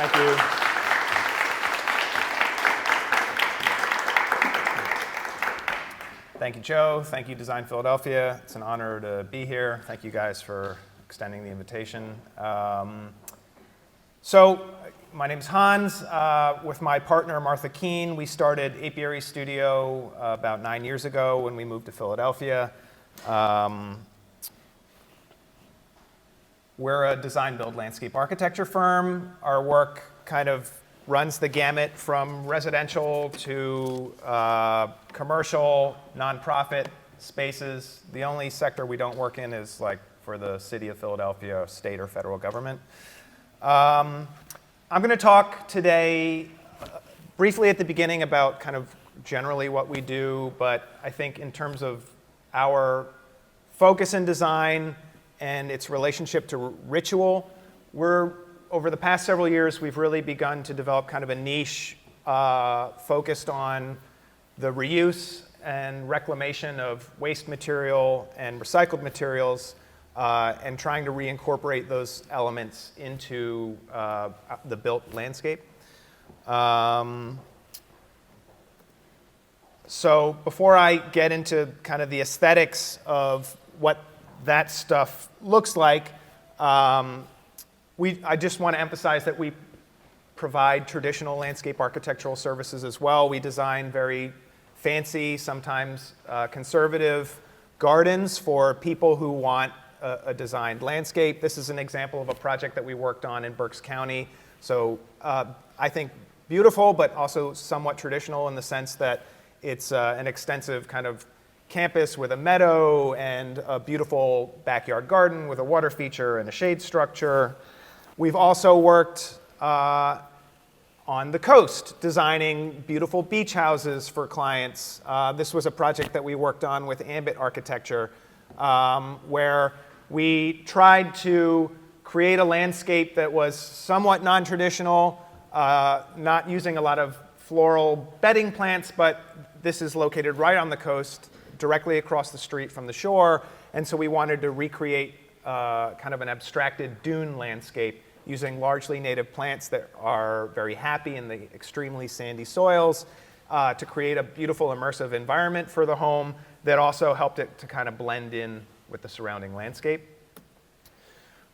Thank you. Thank you, Joe. Thank you, Design Philadelphia. It's an honor to be here. Thank you guys for extending the invitation. So my name's Hans. With my partner, Martha Keene, we started Apiary Studio about 9 years ago when we moved to Philadelphia. We're a design-build landscape architecture firm. Our work kind of runs the gamut from residential to commercial, nonprofit spaces. The only sector we don't work in is like for the city of Philadelphia, state or federal government. I'm going to talk today briefly at the beginning about kind of generally what we do, but I think in terms of our focus in design and its relationship to ritual, over the past several years, we've really begun to develop kind of a niche focused on the reuse and reclamation of waste material and recycled materials and trying to reincorporate those elements into the built landscape. So before I get into kind of the aesthetics of what that stuff looks like, I just want to emphasize that we provide traditional landscape architectural services as well. We design very fancy, sometimes conservative gardens for people who want a designed landscape. This is an example of a project that we worked on in Berks County. So I think beautiful, but also somewhat traditional in the sense that it's an extensive kind of campus with a meadow and a beautiful backyard garden with a water feature and a shade structure. We've also worked on the coast, designing beautiful beach houses for clients. This was a project that we worked on with Ambit Architecture, where we tried to create a landscape that was somewhat non-traditional, not using a lot of floral bedding plants, but this is located right on the coast, directly across the street from the shore, and so we wanted to recreate kind of an abstracted dune landscape using largely native plants that are very happy in the extremely sandy soils to create a beautiful immersive environment for the home that also helped it to kind of blend in with the surrounding landscape.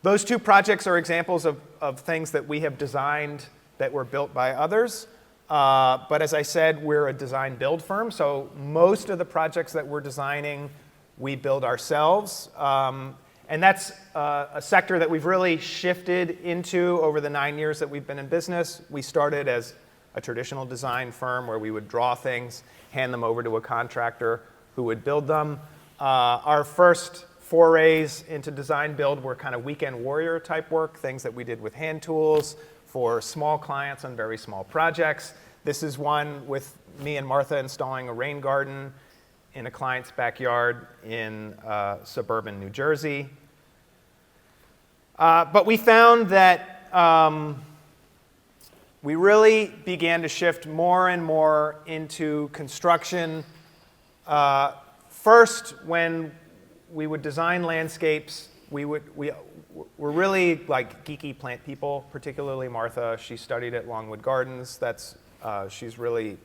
Those two projects are examples of things that we have designed that were built by others. But as I said, we're a design build firm, so most of the projects that we're designing, we build ourselves. And that's a sector that we've really shifted into over the 9 years that we've been in business. We started as a traditional design firm where we would draw things, hand them over to a contractor who would build them. Our first forays into design build were kind of weekend warrior type work, things that we did with hand tools for small clients on very small projects. This is one with me and Martha installing a rain garden in a client's backyard in suburban New Jersey. But we found that we really began to shift more and more into construction. First, when we would design landscapes, we're really like geeky plant people, particularly Martha. She studied at Longwood Gardens. She's really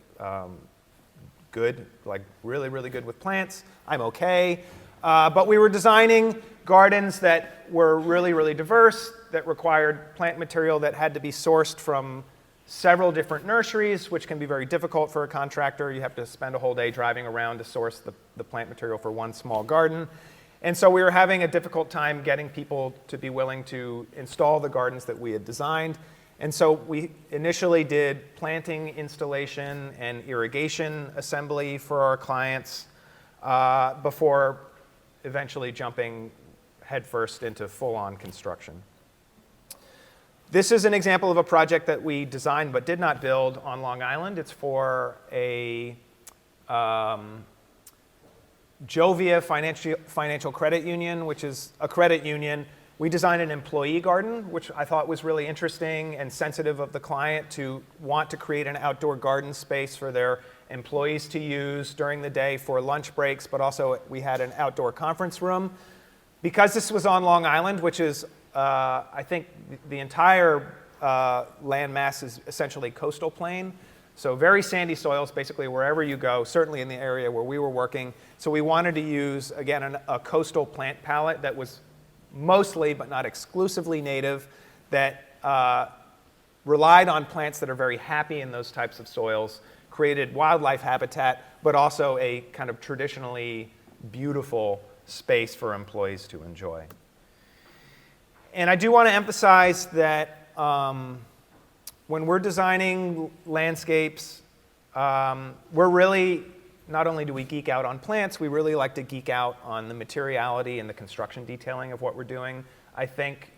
good, like really, really good with plants. I'm okay. But we were designing gardens that were really, really diverse, that required plant material that had to be sourced from several different nurseries, which can be very difficult for a contractor. You have to spend a whole day driving around to source the plant material for one small garden. And so we were having a difficult time getting people to be willing to install the gardens that we had designed. And so we initially did planting installation and irrigation assembly for our clients before eventually jumping headfirst into full-on construction. This is an example of a project that we designed but did not build on Long Island. It's for a Jovia Financial Credit Union, which is a credit union. We designed an employee garden, which I thought was really interesting and sensitive of the client to want to create an outdoor garden space for their employees to use during the day for lunch breaks, but also we had an outdoor conference room. Because this was on Long Island, which is, I think, the entire landmass is essentially coastal plain. So very sandy soils, basically wherever you go, certainly in the area where we were working. So we wanted to use, again, a coastal plant palette that was mostly, but not exclusively native, that relied on plants that are very happy in those types of soils, created wildlife habitat, but also a kind of traditionally beautiful space for employees to enjoy. And I do want to emphasize that when we're designing landscapes, we're really, not only do we geek out on plants, we really like to geek out on the materiality and the construction detailing of what we're doing. I think,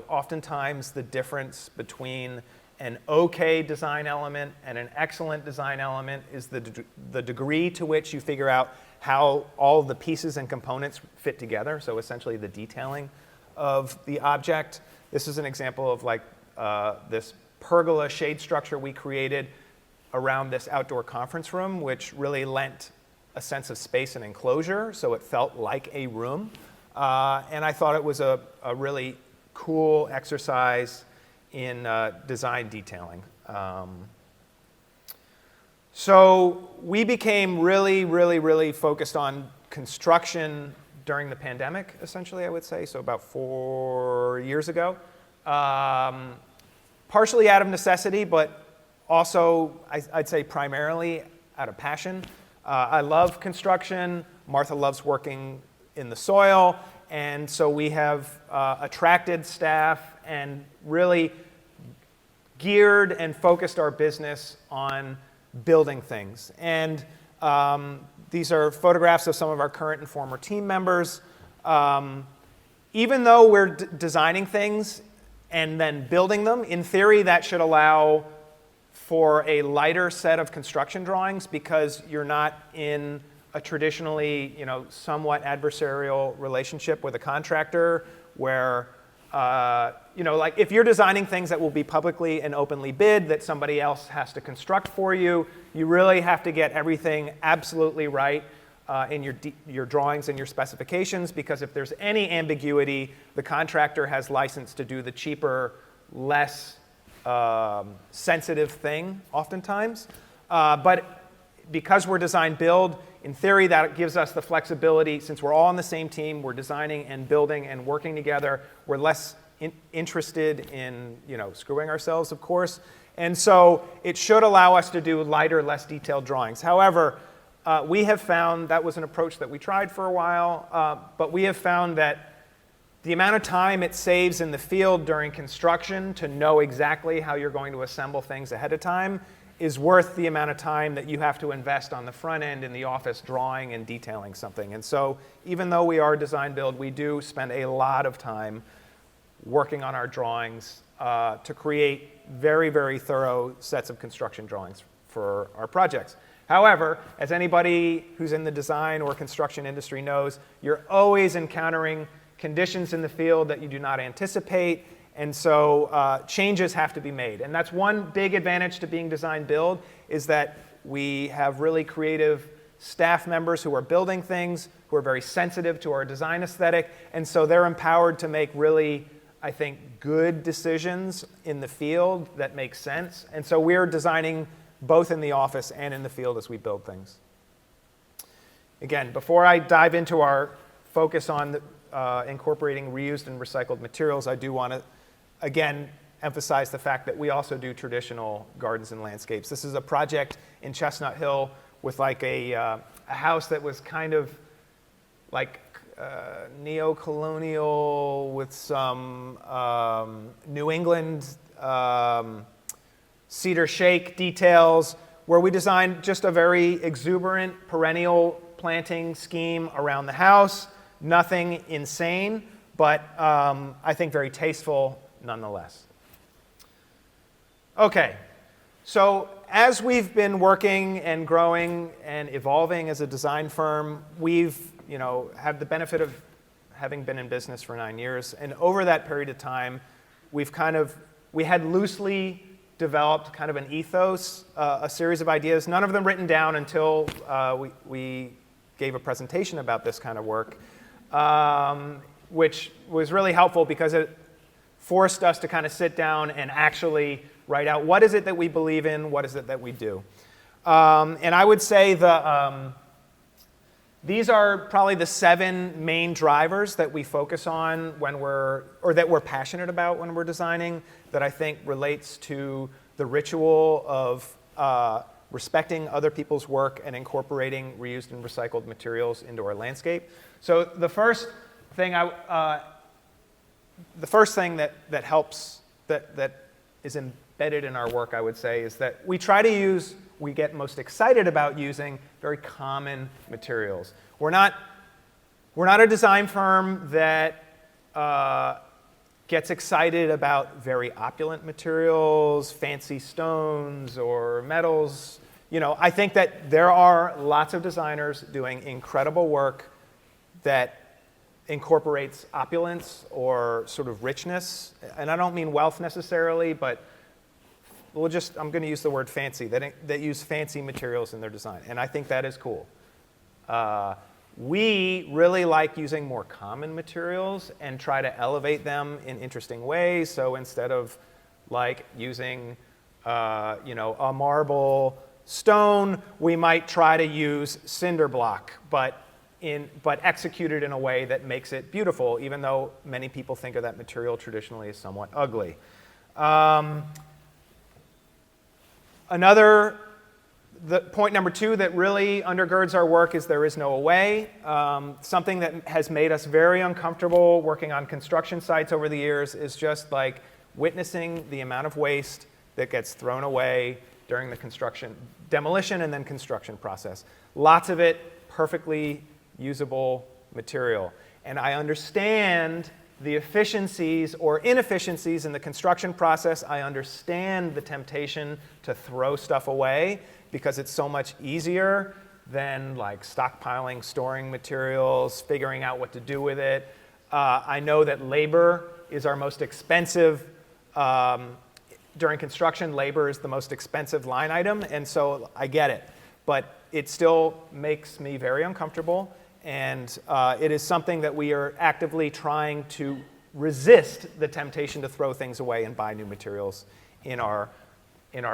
oftentimes the difference between an okay design element and an excellent design element is the degree to which you figure out how all the pieces and components fit together, so essentially the detailing of the object. This is an example of this pergola shade structure we created around this outdoor conference room, which really lent a sense of space and enclosure, so it felt like a room. And I thought it was a really cool exercise in design detailing. So we became really focused on construction during the pandemic, essentially, I would say, so about 4 years ago. Partially out of necessity, but also, I'd say primarily out of passion. I love construction. Martha loves working in the soil. And so we have attracted staff and really geared and focused our business on building things. And these are photographs of some of our current and former team members. Even though we're designing things and then building them, in theory that should allow for a lighter set of construction drawings because you're not in a traditionally, somewhat adversarial relationship with a contractor where, if you're designing things that will be publicly and openly bid that somebody else has to construct for you, you really have to get everything absolutely right in your drawings and your specifications, because if there's any ambiguity, the contractor has license to do the cheaper, less sensitive thing oftentimes. But because we're design build, in theory that gives us the flexibility. Since we're all on the same team, we're designing and building and working together, we're less interested in screwing ourselves, of course. And so it should allow us to do lighter, less detailed drawings. However, we have found that was an approach that we tried for a while, but we have found that the amount of time it saves in the field during construction to know exactly how you're going to assemble things ahead of time is worth the amount of time that you have to invest on the front end in the office drawing and detailing something. And so even though we are design build, we do spend a lot of time working on our drawings to create very thorough sets of construction drawings for our projects. However, as anybody who's in the design or construction industry knows, you're always encountering conditions in the field that you do not anticipate, and so changes have to be made. And that's one big advantage to being design build, is that we have really creative staff members who are building things, who are very sensitive to our design aesthetic, and so they're empowered to make really, I think, good decisions in the field that make sense. And so we're designing both in the office and in the field as we build things. Again, before I dive into our focus on incorporating reused and recycled materials, I do want to, again, emphasize the fact that we also do traditional gardens and landscapes. This is a project in Chestnut Hill with a house that was kind of like neo-colonial with some New England cedar shake details, where we designed just a very exuberant perennial planting scheme around the house. Nothing insane, but I think very tasteful nonetheless. Okay, so as we've been working and growing and evolving as a design firm, we've had the benefit of having been in business for 9 years, and over that period of time, we had loosely developed kind of an ethos, a series of ideas, none of them written down until we gave a presentation about this kind of work, which was really helpful because forced us to kind of sit down and actually write out what is it that we believe in, what is it that we do. And I would say these are probably the 7 main drivers that we focus on that we're passionate about when we're designing, that I think relates to the ritual of respecting other people's work and incorporating reused and recycled materials into our landscape. So the first thing that helps, that is embedded in our work, I would say, is that we get most excited about using very common materials. We're not a design firm that gets excited about very opulent materials, fancy stones, or metals. I think that there are lots of designers doing incredible work that incorporates opulence or sort of richness. And I don't mean wealth necessarily, but I'm going to use the word fancy, that use fancy materials in their design. And I think that is cool. We really like using more common materials and try to elevate them in interesting ways. So instead of like using a marble stone, we might try to use cinder block, but executed in a way that makes it beautiful, even though many people think of that material traditionally as somewhat ugly. Point number 2 that really undergirds our work is there is no way. Something that has made us very uncomfortable working on construction sites over the years is just like witnessing the amount of waste that gets thrown away during the demolition and then construction process. Lots of it perfectly usable material. And I understand the efficiencies or inefficiencies in the construction process. I understand the temptation to throw stuff away because it's so much easier than like stockpiling, storing materials, figuring out what to do with it. I know that labor is our most expensive, during construction, labor is the most expensive line item, and so I get it. But it still makes me very uncomfortable, and it is something that we are actively trying to resist the temptation to throw things away and buy new materials in our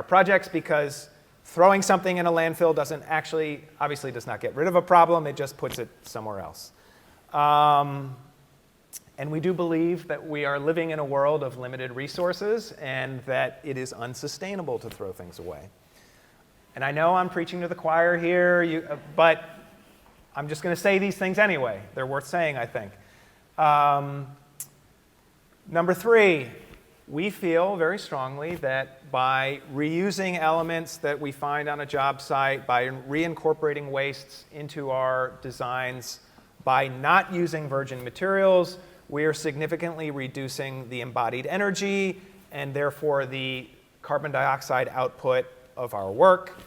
projects, because throwing something in a landfill obviously does not get rid of a problem, it just puts it somewhere else. And we do believe that we are living in a world of limited resources and that it is unsustainable to throw things away. And I know I'm preaching to the choir here, but I'm just going to say these things anyway. They're worth saying, I think. Number 3, we feel very strongly that by reusing elements that we find on a job site, by reincorporating wastes into our designs, by not using virgin materials, we are significantly reducing the embodied energy and therefore the carbon dioxide output of our work.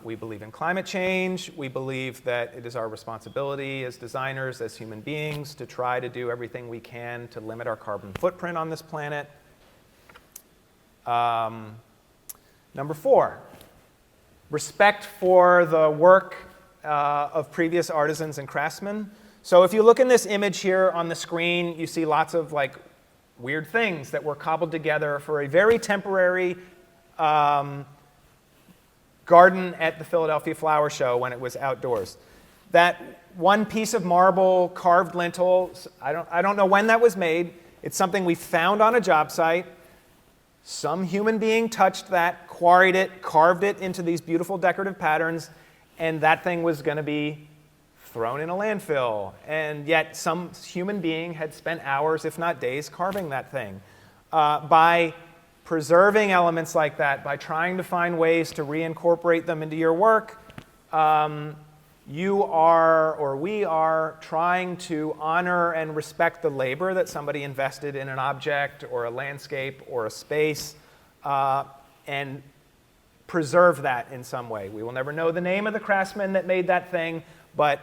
We believe in climate change. We believe that it is our responsibility as designers, as human beings, to try to do everything we can to limit our carbon footprint on this planet. Number 4, respect for the work of previous artisans and craftsmen. So if you look in this image here on the screen, you see lots of like weird things that were cobbled together for a very temporary garden at the Philadelphia Flower Show when it was outdoors. That one piece of marble carved lintel, I don't know when that was made. It's something we found on a job site. Some human being touched that, quarried it, carved it into these beautiful decorative patterns, and that thing was going to be thrown in a landfill. And yet some human being had spent hours, if not days, carving that thing. By preserving elements like that, by trying to find ways to reincorporate them into your work, you are, or we are, trying to honor and respect the labor that somebody invested in an object or a landscape or a space, and preserve that in some way. We will never know the name of the craftsman that made that thing, but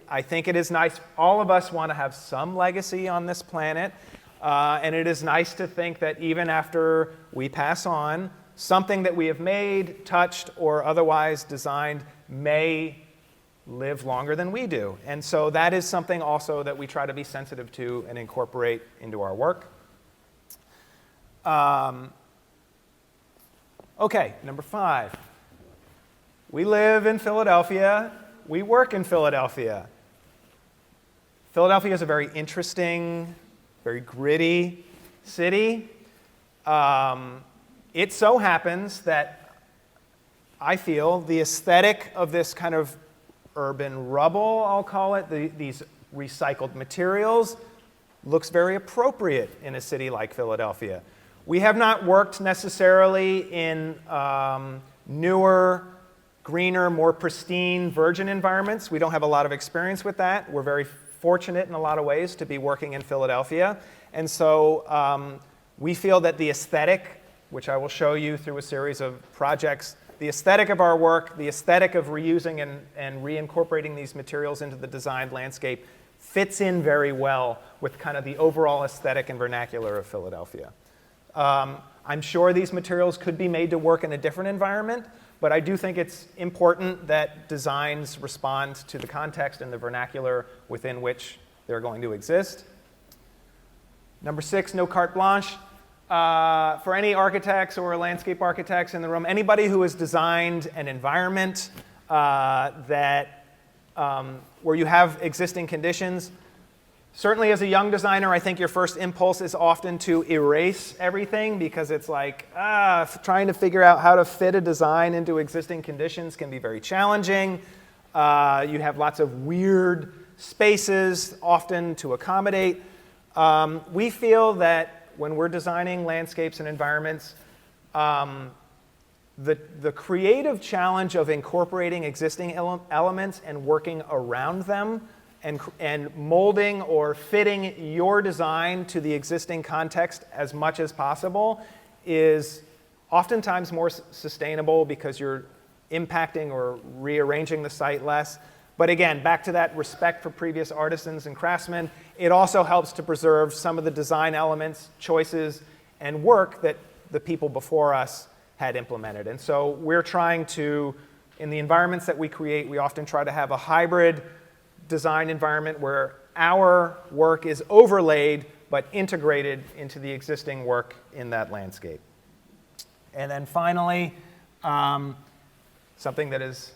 I think it is nice. All of us want to have some legacy on this planet, and it is nice to think that even after we pass on, something that we have made, touched, or otherwise designed may live longer than we do. And so that is something also that we try to be sensitive to and incorporate into our work. Okay, number 5. We live in Philadelphia. We work in Philadelphia. Philadelphia is a very interesting, very gritty city. It so happens that I feel the aesthetic of this kind of urban rubble, I'll call it, these recycled materials, looks very appropriate in a city like Philadelphia. We have not worked necessarily in newer, greener, more pristine, virgin environments. We don't have a lot of experience with that. We're very fortunate in a lot of ways to be working in Philadelphia. And so we feel that the aesthetic, which I will show you through a series of projects, the aesthetic of our work, the aesthetic of reusing and reincorporating these materials into the designed landscape fits in very well with kind of the overall aesthetic and vernacular of Philadelphia. I'm sure these materials could be made to work in a different environment, but I do think it's important that designs respond to the context and the vernacular within which they're going to exist. Number 6, no carte blanche. For any architects or landscape architects in the room, anybody who has designed an environment where you have existing conditions, certainly as a young designer, I think your first impulse is often to erase everything because it's like, trying to figure out how to fit a design into existing conditions can be very challenging. You have lots of weird spaces often to accommodate. We feel that when we're designing landscapes and environments, the creative challenge of incorporating existing elements and working around them and molding or fitting your design to the existing context as much as possible is oftentimes more sustainable because you're impacting or rearranging the site less. But again, back to that respect for previous artisans and craftsmen, it also helps to preserve some of the design elements, choices, and work that the people before us had implemented. And so we're trying to, in the environments that we create, we often try to have a hybrid design environment where our work is overlaid but integrated into the existing work in that landscape. And then finally, something that is,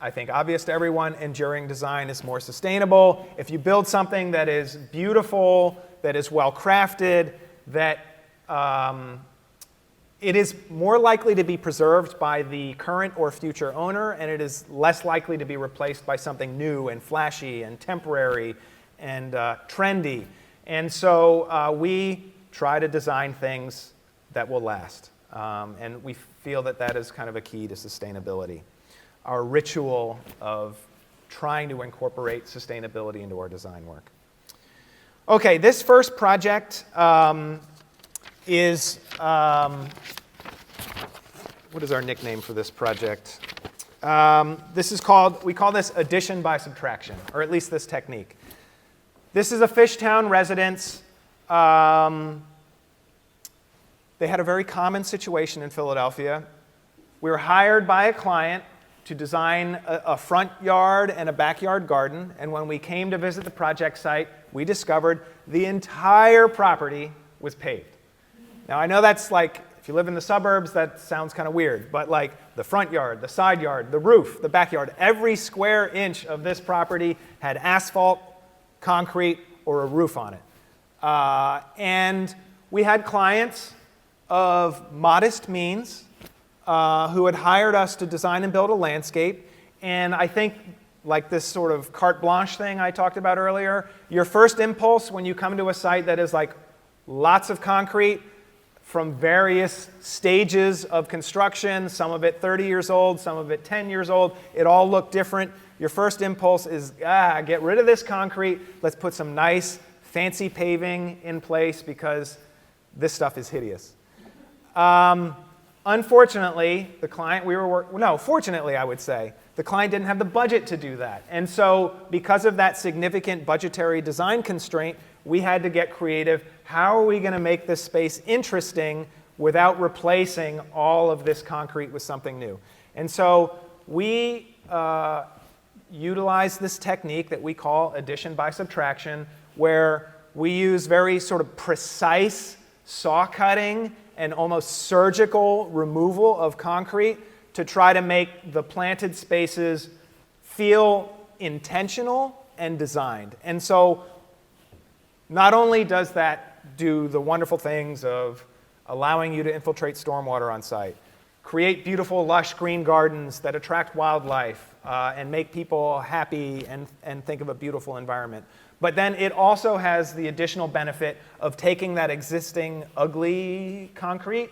I think, obvious to everyone, enduring design is more sustainable. If you build something that is beautiful, that is well crafted, that it is more likely to be preserved by the current or future owner, and it is less likely to be replaced by something new and flashy and temporary and trendy. And so we try to design things that will last. And we feel that that is kind of a key to sustainability. Our ritual of trying to incorporate sustainability into our design work. Okay, this first project is, what is our nickname for this project? This is called, we call this addition by subtraction, or at least this technique. This is a Fishtown residence. They had a very common situation in Philadelphia. We were hired by a client to design a front yard and a backyard garden, and when we came to visit the project site, we discovered the entire property was paved. Now, I know that's like, if you live in the suburbs, that sounds kind of weird, but like the front yard, the side yard, the roof, the backyard, every square inch of this property had asphalt, concrete, or a roof on it. And we had clients of modest means who had hired us to design and build a landscape. And I think, like this sort of carte blanche thing I talked about earlier, your first impulse when you come to a site that is like lots of concrete from various stages of construction, some of it 30 years old, some of it 10 years old, it all looked different. Your first impulse is, get rid of this concrete, let's put some nice, fancy paving in place because this stuff is hideous. Unfortunately, the client fortunately, I would say, the client didn't have the budget to do that. And so because of that significant budgetary design constraint, we had to get creative. How are we going to make this space interesting without replacing all of this concrete with something new? And so we utilize this technique that we call addition by subtraction, where we use very sort of precise saw cutting and almost surgical removal of concrete to try to make the planted spaces feel intentional and designed. And so not only does that do the wonderful things of allowing you to infiltrate stormwater on site, create beautiful, lush green gardens that attract wildlife and make people happy and think of a beautiful environment, but then it also has the additional benefit of taking that existing ugly concrete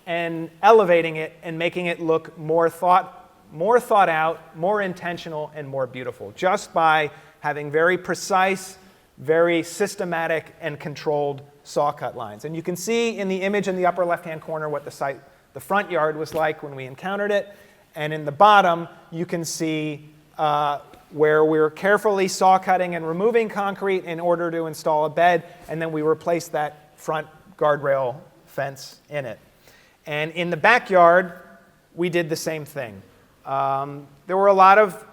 and elevating it and making it look more thought out, more intentional, and more beautiful, just by having very precise, very systematic, and controlled saw cut lines. And you can see in the image in the upper left-hand corner what the front yard was like when we encountered it. And in the bottom, you can see where we're carefully saw cutting and removing concrete in order to install a bed, and then we replaced that front guardrail fence in it. And in the backyard, we did the same thing. There were a lot of,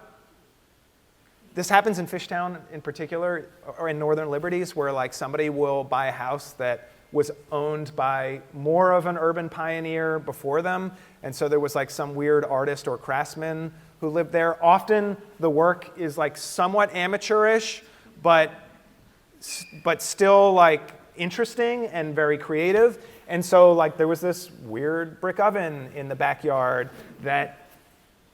this happens in Fishtown in particular, or in Northern Liberties, where like somebody will buy a house that was owned by more of an urban pioneer before them, and so there was like some weird artist or craftsman who lived there. Often the work is like somewhat amateurish, but still like interesting and very creative. And so like there was this weird brick oven in the backyard that,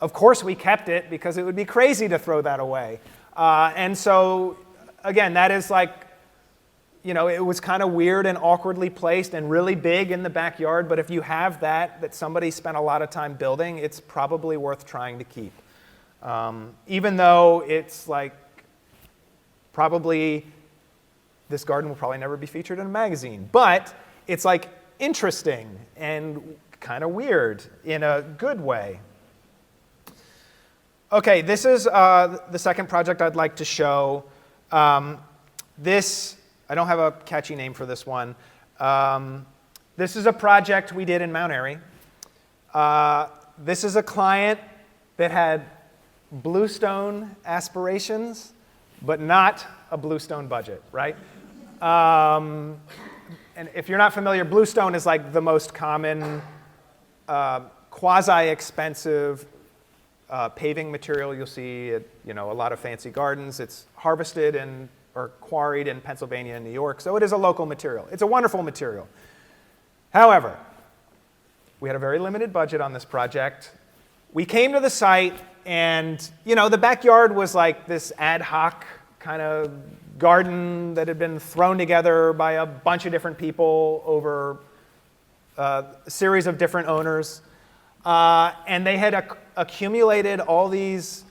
of course, we kept it because it would be crazy to throw that away. And so again, that is like, it was kind of weird and awkwardly placed and really big in the backyard, but if you have that somebody spent a lot of time building, it's probably worth trying to keep. Even though it's like, probably, this garden will probably never be featured in a magazine, but it's like interesting and kind of weird in a good way. Okay, this is the second project I'd like to show. I don't have a catchy name for this one. This is a project we did in Mount Airy. This is a client that had bluestone aspirations, but not a bluestone budget, right? And if you're not familiar, bluestone is like the most common quasi-expensive paving material you'll see at a lot of fancy gardens. It's harvested or quarried in Pennsylvania and New York, so it is a local material. It's a wonderful material. However, we had a very limited budget on this project. We came to the site, and the backyard was like this ad hoc kind of garden that had been thrown together by a bunch of different people over a series of different owners. And they had accumulated all these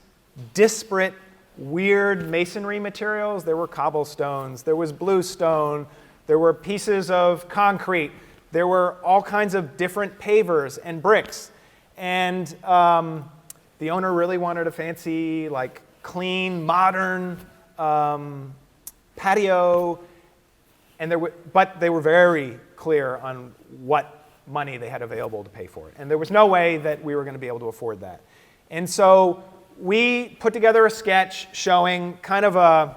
disparate, weird masonry materials. There were cobblestones, there was bluestone, there were pieces of concrete, there were all kinds of different pavers and bricks. And the owner really wanted a fancy, like clean, modern patio, but they were very clear on what money they had available to pay for it. And there was no way that we were going to be able to afford that. And so we put together a sketch showing kind of a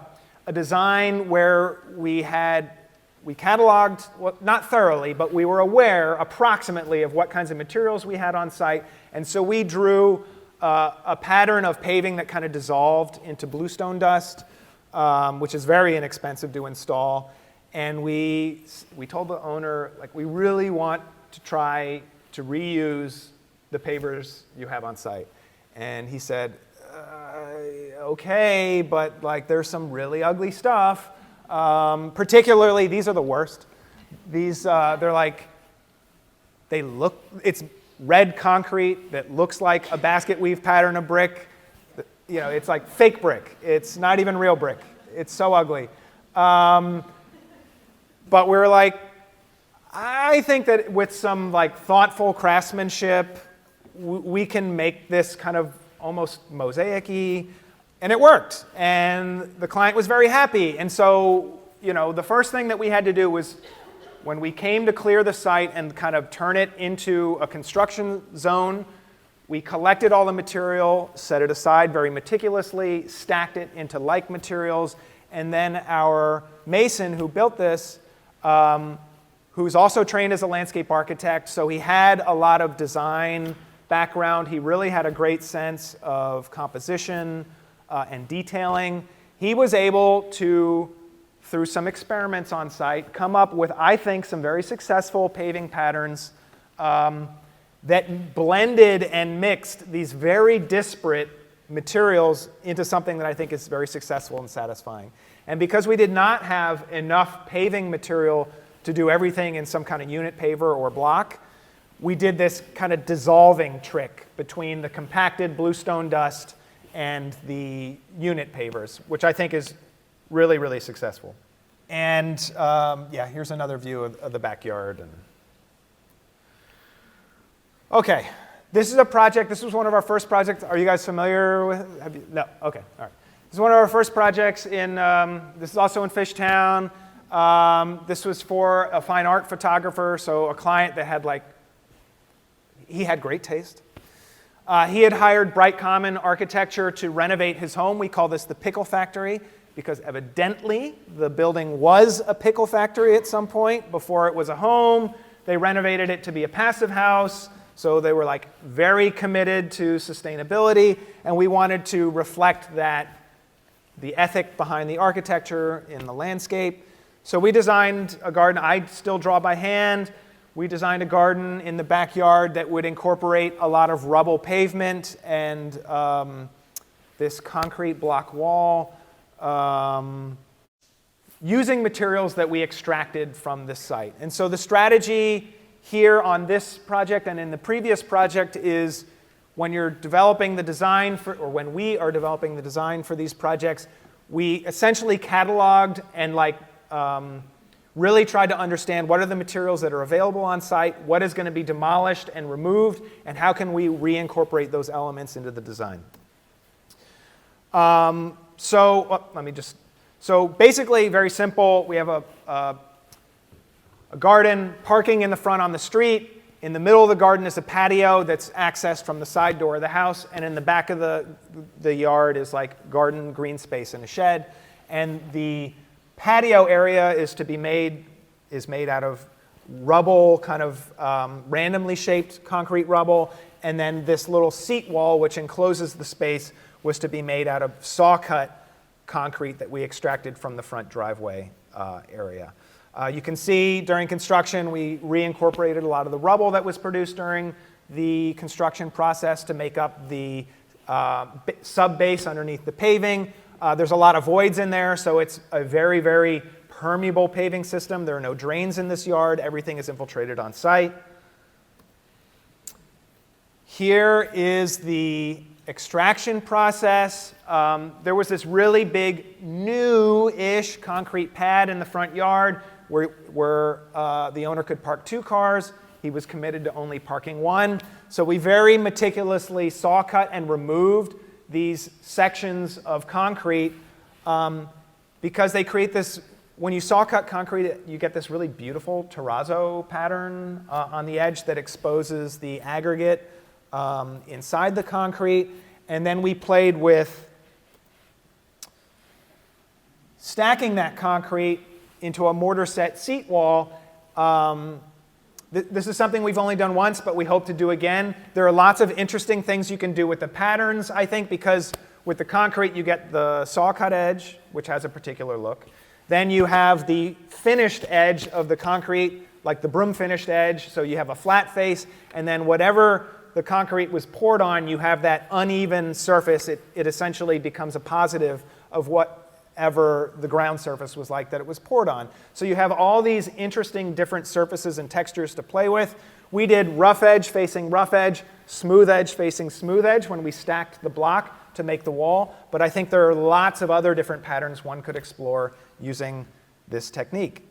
design where we cataloged, well, not thoroughly, but we were aware approximately of what kinds of materials we had on site. And so we drew a pattern of paving that kind of dissolved into bluestone dust, which is very inexpensive to install. And we told the owner, like, we really want to try to reuse the pavers you have on site. And he said, okay, but like there's some really ugly stuff. Particularly, these are the worst. These, it's red concrete that looks like a basket weave pattern of brick. It's like fake brick. It's not even real brick. It's so ugly. But we're like, I think that with some like thoughtful craftsmanship, we can make this kind of almost mosaic-y, and it worked. And the client was very happy. And so, the first thing that we had to do was, when we came to clear the site and kind of turn it into a construction zone, we collected all the material, set it aside very meticulously, stacked it into like materials, and then our mason who built this, who's also trained as a landscape architect. So he had a lot of design background. He really had a great sense of composition and detailing. He was able to, through some experiments on site, come up with, I think, some very successful paving patterns that blended and mixed these very disparate materials into something that I think is very successful and satisfying. And because we did not have enough paving material to do everything in some kind of unit paver or block, we did this kind of dissolving trick between the compacted bluestone dust and the unit pavers, which I think is really, really successful. And yeah, here's another view of the backyard. OK, this is a project. This was one of our first projects. Are you guys familiar with? No. OK. All right. This is one of our first projects in. This is also in Fishtown. This was for a fine art photographer, so a client that had he had great taste. He had hired Bright Common Architecture to renovate his home. We call this the Pickle Factory because evidently the building was a pickle factory at some point before it was a home. They renovated it to be a passive house. So they were very committed to sustainability, and we wanted to reflect that, the ethic behind the architecture in the landscape. So we designed a garden. I still draw by hand. We designed a garden in the backyard that would incorporate a lot of rubble pavement and this concrete block wall, using materials that we extracted from this site. And so the strategy here on this project and in the previous project is when you're developing the design or when we are developing the design for these projects, we essentially cataloged and really tried to understand what are the materials that are available on site, what is going to be demolished and removed, and how can we reincorporate those elements into the design. So basically, very simple. We have a garden, parking in the front on the street. In the middle of the garden is a patio that's accessed from the side door of the house. And in the back of the yard is garden, green space, and a shed. And the patio area is made out of rubble, kind of randomly shaped concrete rubble. And then this little seat wall, which encloses the space, was to be made out of saw-cut concrete that we extracted from the front driveway area. You can see during construction, we reincorporated a lot of the rubble that was produced during the construction process to make up the sub-base underneath the paving. There's a lot of voids in there, so it's a very, very permeable paving system. There are no drains in this yard. Everything is infiltrated on site. Here is the extraction process. There was this really big new-ish concrete pad in the front yard where the owner could park 2 cars. He was committed to only parking 1. So we very meticulously saw cut and removed these sections of concrete because they create this, when you saw cut concrete, you get this really beautiful terrazzo pattern on the edge that exposes the aggregate inside the concrete. And then we played with stacking that concrete into a mortar set seat wall. This is something we've only done once, but we hope to do again. There are lots of interesting things you can do with the patterns, I think, because with the concrete you get the saw-cut edge, which has a particular look. Then you have the finished edge of the concrete, like the broom finished edge, so you have a flat face. And then whatever the concrete was poured on, you have that uneven surface. It essentially becomes a positive of whatever the ground surface was like that it was poured on. So you have all these interesting different surfaces and textures to play with. We did rough edge facing rough edge, smooth edge facing smooth edge when we stacked the block to make the wall. But I think there are lots of other different patterns one could explore using this technique.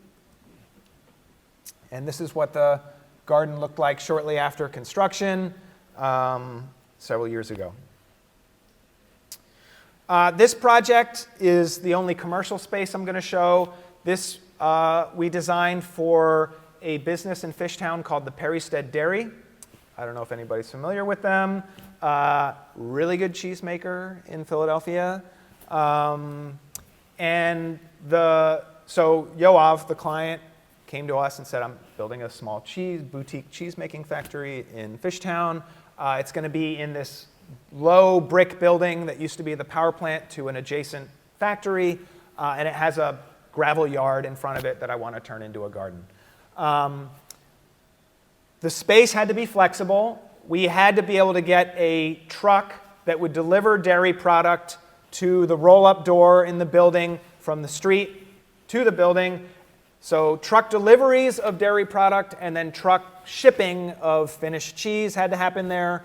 And this is what the garden looked like shortly after construction several years ago. This project is the only commercial space I'm going to show. This we designed for a business in Fishtown called the Perrystead Dairy. I don't know if anybody's familiar with them. Really good cheesemaker in Philadelphia. So Yoav, the client, came to us and said, I'm building a small boutique cheese-making factory in Fishtown. It's going to be in this low brick building that used to be the power plant to an adjacent factory, and it has a gravel yard in front of it that I want to turn into a garden. The space had to be flexible. We had to be able to get a truck that would deliver dairy product to the roll-up door in the building from the street to the building. So truck deliveries of dairy product and then truck shipping of finished cheese had to happen there.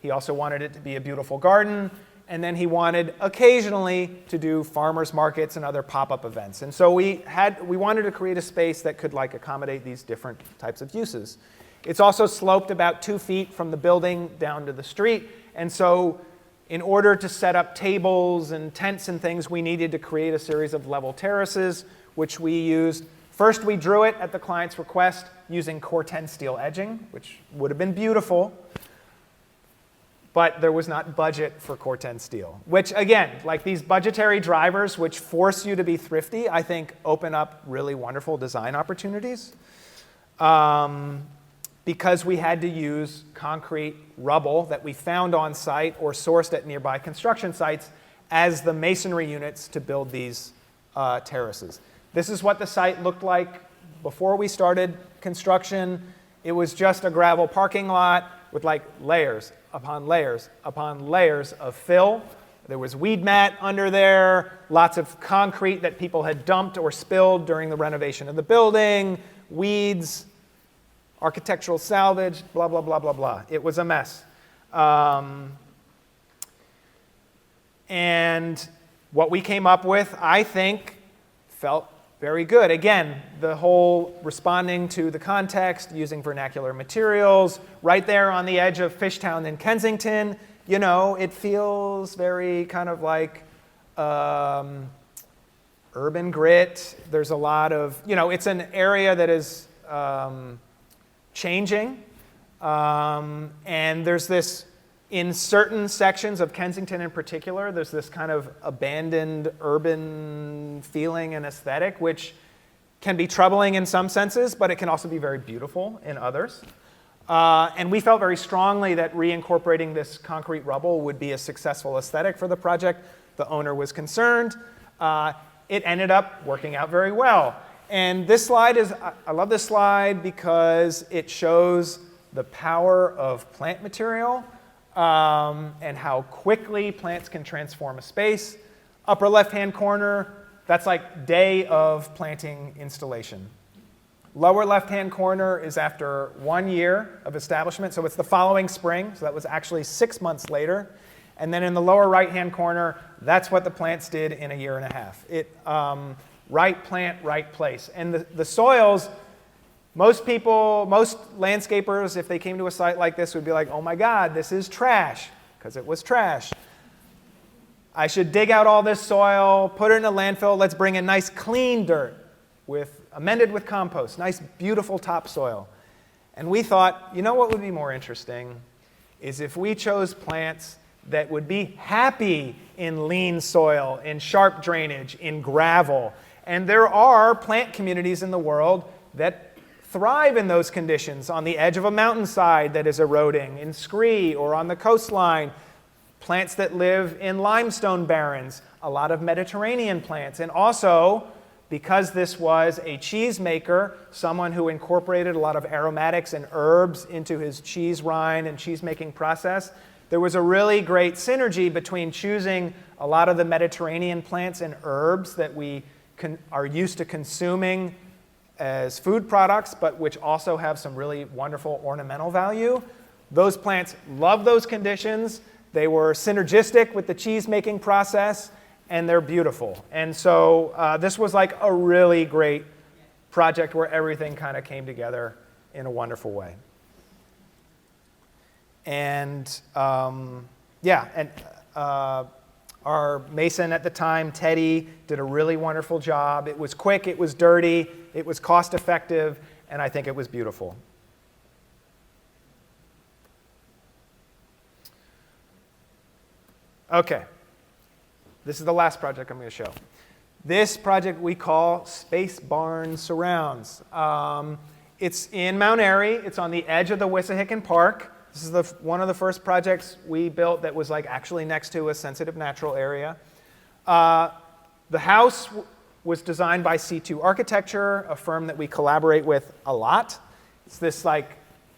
He also wanted it to be a beautiful garden. And then he wanted occasionally to do farmers markets and other pop-up events. And so we wanted to create a space that could accommodate these different types of uses. It's also sloped about 2 feet from the building down to the street. And so in order to set up tables and tents and things, we needed to create a series of level terraces, which we used. First, we drew it at the client's request using Corten steel edging, which would have been beautiful. But there was not budget for Corten steel, which, again, like these budgetary drivers, which force you to be thrifty, I think open up really wonderful design opportunities. Because we had to use concrete rubble that we found on site or sourced at nearby construction sites as the masonry units to build these terraces. This is what the site looked like before we started construction. It was just a gravel parking lot with layers upon layers upon layers of fill. There was weed mat under there, lots of concrete that people had dumped or spilled during the renovation of the building, weeds, architectural salvage, blah, blah, blah, blah, blah. It was a mess. And what we came up with, I think, felt very good. Again, the whole responding to the context, using vernacular materials, right there on the edge of Fishtown and Kensington, it feels very kind of like urban grit. There's a lot of, it's an area that is changing. And there's this, in certain sections of Kensington in particular, there's this kind of abandoned urban feeling and aesthetic, which can be troubling in some senses, but it can also be very beautiful in others. And we felt very strongly that reincorporating this concrete rubble would be a successful aesthetic for the project. The owner was concerned. It ended up working out very well. And this slide I love this slide because it shows the power of plant material and how quickly plants can transform a space. Upper left-hand corner, that's like day of planting installation. Lower left-hand corner is after 1 year of establishment, so it's the following spring, so that was actually 6 months later. And then in the lower right-hand corner, that's what the plants did in 1.5 years. Right plant, right place. And the soils, most landscapers, if they came to a site like this, would be like, oh my God, this is trash, because it was trash. I should dig out all this soil, put it in a landfill, let's bring in nice clean dirt, amended with compost, nice beautiful topsoil. And we thought, what would be more interesting is if we chose plants that would be happy in lean soil, in sharp drainage, in gravel. And there are plant communities in the world that thrive in those conditions on the edge of a mountainside that is eroding, in scree or on the coastline, plants that live in limestone barrens, a lot of Mediterranean plants. And also, because this was a cheese maker, someone who incorporated a lot of aromatics and herbs into his cheese rind and cheese-making process, there was a really great synergy between choosing a lot of the Mediterranean plants and herbs that we are used to consuming as food products, but which also have some really wonderful ornamental value. Those plants love those conditions. They were synergistic with the cheese-making process, and they're beautiful. And so this was like a really great project where everything kind of came together in a wonderful way. And our mason at the time, Teddy, did a really wonderful job. It was quick, it was dirty, it was cost effective, and I think it was beautiful. Okay, this is the last project I'm going to show. This project we call Space Barn Surrounds. It's in Mount Airy. It's on the edge of the Wissahickon Park. This is one of the first projects we built that was like actually next to a sensitive natural area. The house was designed by C2 Architecture, a firm that we collaborate with a lot. It's this like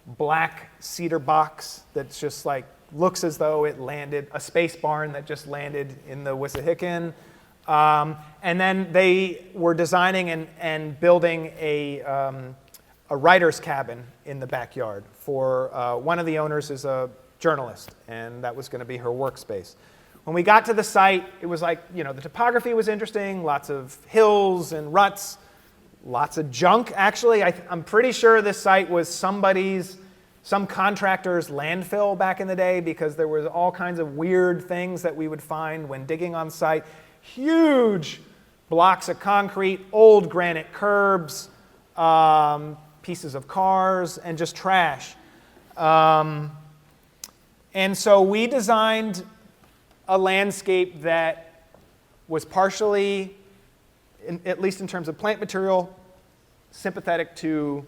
black cedar box that's just like looks as though it landed, a space barn that just landed in the Wissahickon. And then they were designing and building a writer's cabin in the backyard for one of the owners is a journalist, and that was going to be her workspace. When we got to the site, it was like, the topography was interesting, lots of hills and ruts, lots of junk, actually. I'm pretty sure this site was some contractor's landfill back in the day because there was all kinds of weird things that we would find when digging on site. Huge blocks of concrete, old granite curbs, pieces of cars, and just trash. And so we designed a landscape that was partially, at least in terms of plant material, sympathetic to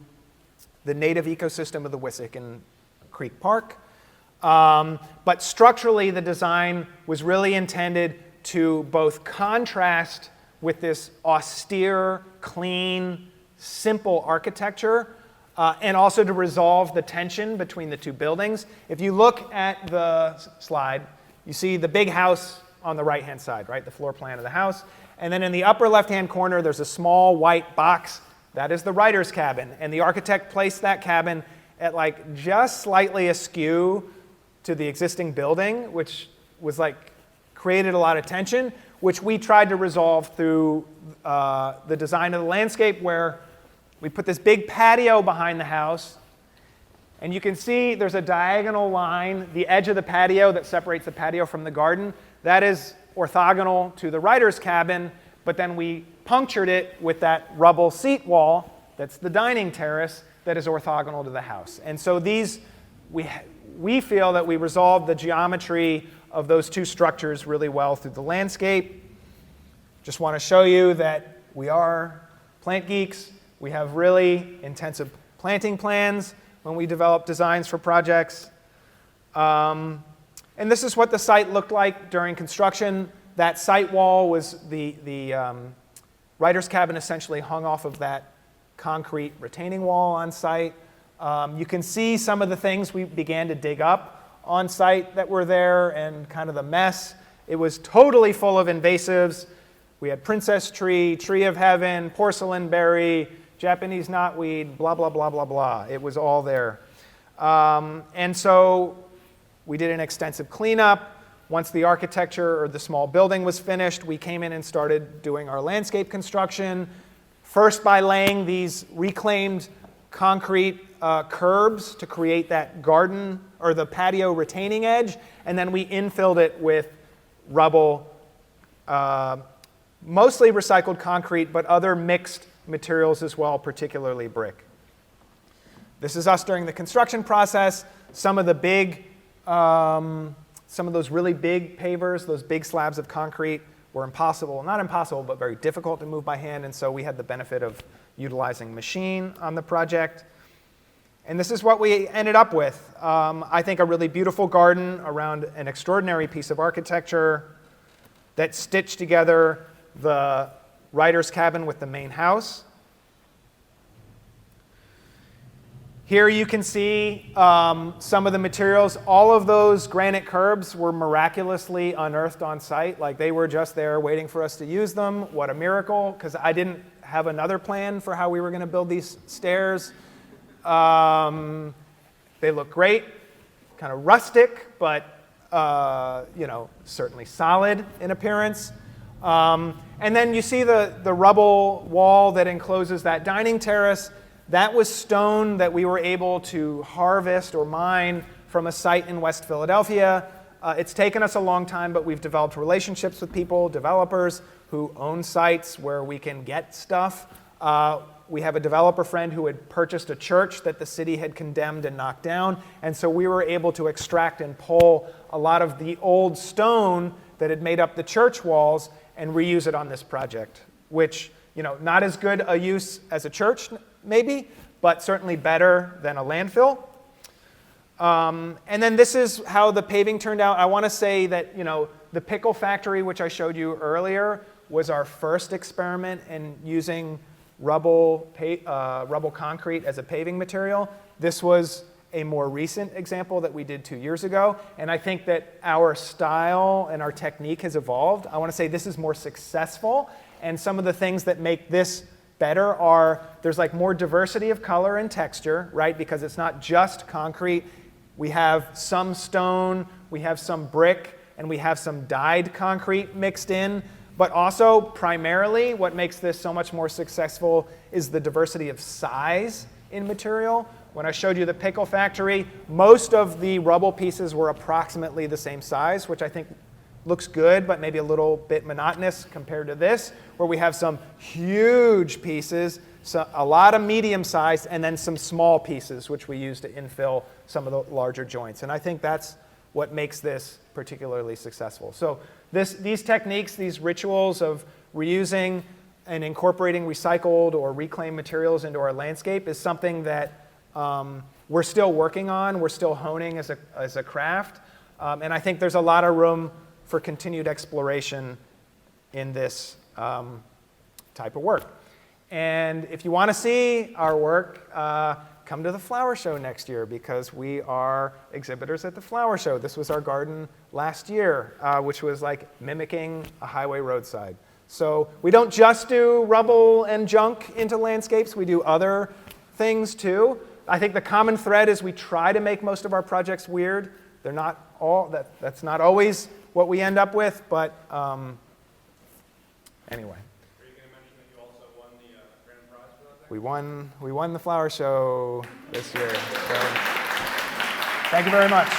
the native ecosystem of the Wissahickon Creek Park. But structurally, the design was really intended to both contrast with this austere, clean, simple architecture, and also to resolve the tension between the two buildings. If you look at the slide, you see the big house on the right-hand side, right? The floor plan of the house. And then in the upper left-hand corner, there's a small white box. That is the writer's cabin. And the architect placed that cabin at like just slightly askew to the existing building, which was like created a lot of tension, which we tried to resolve through the design of the landscape, where we put this big patio behind the house. And you can see there's a diagonal line, the edge of the patio that separates the patio from the garden. That is orthogonal to the writer's cabin, but then we punctured it with that rubble seat wall, that's the dining terrace, that is orthogonal to the house. And so we feel that we resolved the geometry of those two structures really well through the landscape. Just want to show you that we are plant geeks. We have really intensive planting plans when we develop designs for projects. And this is what the site looked like during construction. That site wall was the writer's cabin essentially hung off of that concrete retaining wall on site. You can see some of the things we began to dig up on site that were there and kind of the mess. It was totally full of invasives. We had princess tree, tree of heaven, porcelain berry, Japanese knotweed, blah, blah, blah, blah, blah. It was all there. And so we did an extensive cleanup. Once the architecture or the small building was finished, we came in and started doing our landscape construction, first by laying these reclaimed concrete curbs to create that garden or the patio retaining edge, and then we infilled it with rubble, mostly recycled concrete, but other mixed materials as well, particularly brick. This is us during the construction process. Some of those really big pavers, those big slabs of concrete, were impossible, not impossible, but very difficult to move by hand, and so we had the benefit of utilizing machine on the project. And this is what we ended up with. I think a really beautiful garden around an extraordinary piece of architecture that stitched together the writer's cabin with the main house. Here you can see some of the materials. All of those granite curbs were miraculously unearthed on site. Like they were just there waiting for us to use them. What a miracle, because I didn't have another plan for how we were going to build these stairs. They look great, kind of rustic, but certainly solid in appearance. And then you see the rubble wall that encloses that dining terrace. That was stone that we were able to harvest or mine from a site in West Philadelphia. It's taken us a long time, but we've developed relationships with people, developers who own sites where we can get stuff. We have a developer friend who had purchased a church that the city had condemned and knocked down, and so we were able to extract and pull a lot of the old stone that had made up the church walls and reuse it on this project. which, not as good a use as a church, maybe, but certainly better than a landfill. And then this is how the paving turned out. I want to say that, the pickle factory, which I showed you earlier, was our first experiment in using rubble concrete as a paving material. This was a more recent example that we did 2 years ago. And I think that our style and our technique has evolved. I want to say this is more successful. And some of the things that make this better are there's like more diversity of color and texture, right? Because it's not just concrete. We have some stone, we have some brick, and we have some dyed concrete mixed in. But also, primarily, what makes this so much more successful is the diversity of size in material. When I showed you the pickle factory, most of the rubble pieces were approximately the same size, which I think looks good, but maybe a little bit monotonous compared to this, where we have some huge pieces, so a lot of medium-sized, and then some small pieces, which we use to infill some of the larger joints. And I think that's what makes this particularly successful. So these techniques, these rituals of reusing and incorporating recycled or reclaimed materials into our landscape is something that we're still working on, we're still honing as a craft. And I think there's a lot of room for continued exploration in this type of work. And if you want to see our work, come to the flower show next year, because we are exhibitors at the flower show. This was our garden last year, which was like mimicking a highway roadside. So we don't just do rubble and junk into landscapes, we do other things too. I think the common thread is we try to make most of our projects weird. They're not all, that's not always what we end up with, but anyway. Are you going to mention that you also won the grand prize for that thing? We won the flower show this year. So, thank you very much.